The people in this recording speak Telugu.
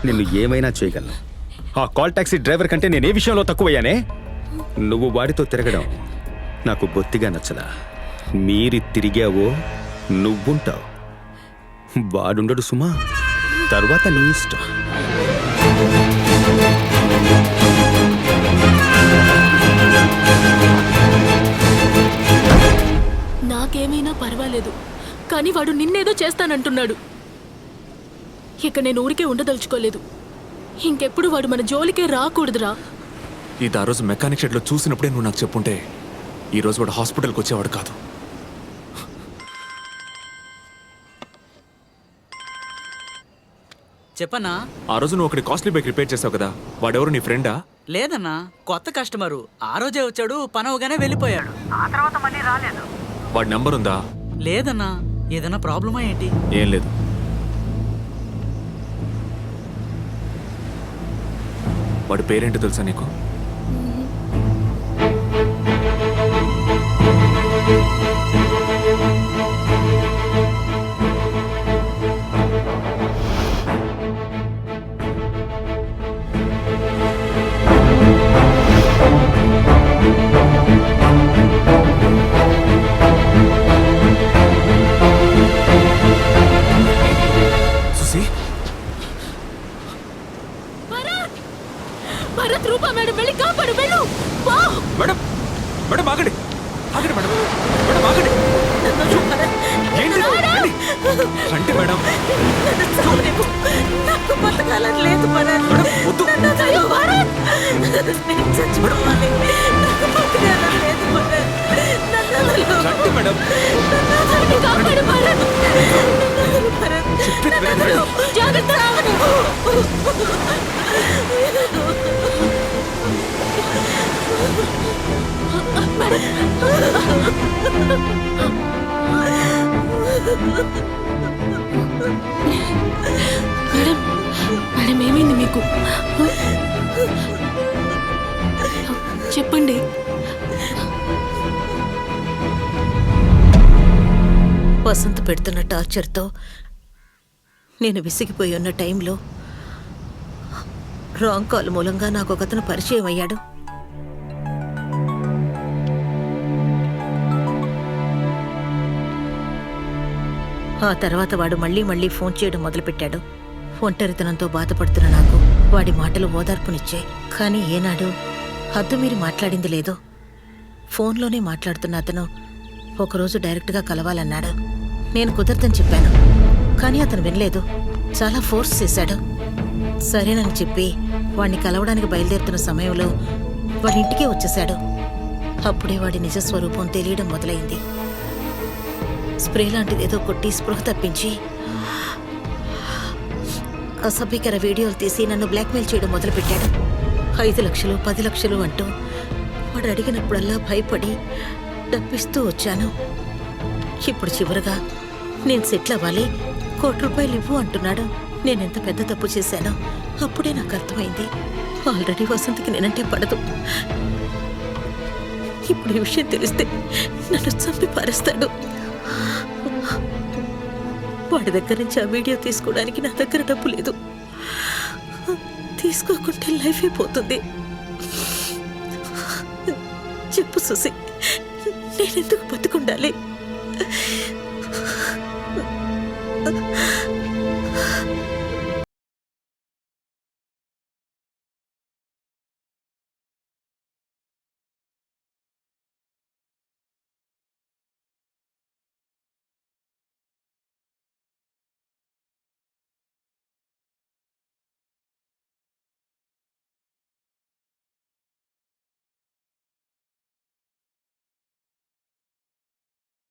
నిన్ను ఏమైనా చేయగలను. ఆ కాల్ టాక్సీ డ్రైవర్ కంటే నేనే విషయంలో తక్కువయ్యానే? నువ్వు వాడితో తిరగడం నాకు బొత్తిగా నచ్చలా. మీరి తిరిగావో నువ్వుంటావు, వాడుండడు సుమా. తర్వాత నీ ఇష్టం. నాకేమైనా పర్వాలేదు, కానీ వాడు నిన్నేదో చేస్తానంటున్నాడు. ఇక నేను ఊరికే ఉండదలుచుకోలేదు. ఇంకెప్పుడు వాడు మన జోలికే రాకూడదురా. ఇది ఆ రోజు మెకానిక్ షెడ్లో చూసినప్పుడే నువ్వు నాకు చెప్పుంటే ఈ రోజు వాడు హాస్పిటల్కి వచ్చేవాడు కాదు. చెప్పన్నా. ఆ రోజు నువ్వు ఒకటి కాస్ట్లీ బైక్ రిపేర్ చేసావు కదా, వాడెవరు నీ ఫ్రెండా? లేదన్నా, కొత్త కస్టమరు. ఆ రోజే వచ్చాడు, పనవగానే వెళ్ళిపోయాడు. ఆ తర్వాత మళ్ళీ రాలేదు. వాడి నెంబర్ ఉందా? లేదన్నా. ఏదైనా ప్రాబ్లమా ఏంటి? ఏం లేదు. వాడి పేరేంటో తెలుసా నీకు? భరత్, రూపా మేడం వెళ్ళి కాపాడు. వెళ్ళు. మేడం, మేడం ఆగండి, ఆగండి మేడం, మేడం ఆగండి. ఏంటి రండి మేడం. నాకు బతకాలని లేదు భరత్. వద్దు నేను చచ్చిపోవాలి. నాకు బతకాలని లేదు భరత్. రండి మేడం. కాపాడు భరత్. జాగ్రత్త. మేడం, మేడం ఏమైంది మీకు? చెప్పండి. వసంత్ పెడుతున్న టార్చర్తో నేను విసిగిపోయి ఉన్న టైంలో రాంగ్ కాల్ మూలంగా నాకు ఒకతను పరిచయం అయ్యాడు. ఆ తర్వాత వాడు మళ్ళీ ఫోన్ చేయడం మొదలుపెట్టాడు. ఒంటరితనంతో బాధపడుతున్న నాకు వాడి మాటలు ఓదార్పునిచ్చాయి. కానీ ఏనాడు హద్దు మీరి మాట్లాడింది లేదో. ఫోన్లోనే మాట్లాడుతున్న అతను ఒకరోజు డైరెక్ట్గా కలవాలన్నాడు. నేను కుదరదని చెప్పాను, కానీ అతను వినలేదు. చాలా ఫోర్స్ చేశాడు. సరేనని చెప్పి వాడిని కలవడానికి బయలుదేరుతున్న సమయంలో వాడి ఇంటికే వచ్చేశాడు. అప్పుడే వాడి నిజస్వరూపం తెలియడం మొదలైంది. స్ప్రే లాంటిదేదో కొట్టి స్పృహ తప్పించి అసభ్యకర వీడియోలు తీసి నన్ను బ్లాక్మెయిల్ చేయడం మొదలుపెట్టాడు. 5 లక్షలు 10 లక్షలు అంటూ వాడు అడిగినప్పుడల్లా భయపడి డబ్బిస్తూ వచ్చాను. ఇప్పుడు చివరగా నేను సెటిల్ అవ్వాలి, 1 కోటి రూపాయలు ఇవ్వు అంటున్నాడు. నేనెంత పెద్ద తప్పు చేశానో అప్పుడే నాకు అర్థమైంది. ఆల్రెడీ వసంతకి నేనంటే పడదు. ఇప్పుడు ఈ విషయం తెలిస్తే నన్ను చంపి పారేస్తాడు. వాడి దగ్గర నుంచి ఆ వీడియో తీసుకోవడానికి నా దగ్గర డబ్బు లేదు. తీసుకోకుంటే లైఫ్ అయిపోతుంది. చెప్పు సుసి, నేనెందుకు బతుకుండాలి?